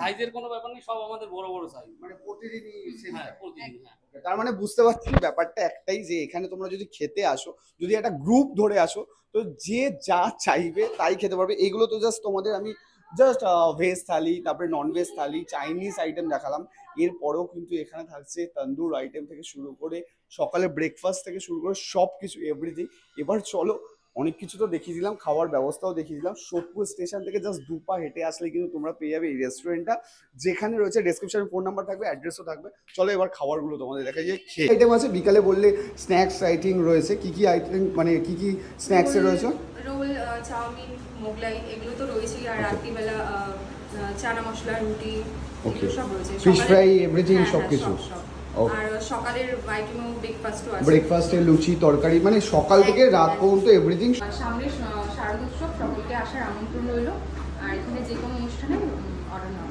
সাইজের কোনো ব্যাপার নেই, সব আমাদের বড় বড় সাইজ। মানে প্রতিদিনই সেল হ্যাঁ, হয়? প্রতিদিন। হ্যাঁ, তার মানে বুঝতে পারছি ব্যাপারটা একটাই, যে এখানে তোমরা যদি খেতে আসো, যদি একটা গ্রুপ ধরে আসো, তো যে যা চাইবে তাই খেতে পারবে। এগুলো তো জাস্ট তোমাদের আমি জাস্ট ভেজ থালি, তারপরে নন ভেজ থালি, চাইনিজ আইটেম দেখালাম। এরপরেও কিন্তু এখানে থাকছে তন্দুর আইটেম থেকে শুরু করে সকালে ব্রেকফাস্ট থেকে শুরু করে সব কিছু এভরিথিং। এবার চলো, অনেক কিছু তো দেখিয়ে দিলাম, খাওয়ার ব্যবস্থাও দেখিয়ে দিলাম। সোদপুর স্টেশন থেকে জাস্ট 2 পা হেঁটে আসলে কিন্তু তোমরা পেয়ে যাবে এই রেস্টুরেন্টটা, যেখানে রয়েছে ডেসক্রিপশনে ফোন নাম্বার থাকবে, অ্যাড্রেসও থাকবে। চলো এবার খাবারগুলো তোমাদের দেখা যায়। খেয়ে আইটেম আছে, বিকালে বললে স্ন্যাক্স আইটেম রয়েছে, কি কি আইটেম মানে কি কি স্ন্যাক্সে রয়েছে? রোল, চাউমিন, মোগলাই এগুলো তো রয়েছেই। আর রাত্রিবেলা চানা মশলা, রুটি এগুলো সব রয়েছে। ফিশ ফ্রাই এভরিথিং হ্যাঁ, সব হ্যাঁ, কিছু। সব। Okay. আর সকালের আইটেমও ব্রেকফাস্টও আছে। ব্রেকফাস্টে লুচি তরকারি মানে সকাল থেকে রাত পর্যন্ত এভরিথিং। সামনে শারদোৎসব, সকলকে আসার আমন্ত্রণ রইল। আর এখানে যে কোনো অনুষ্ঠানে অর্ডার নেওয়া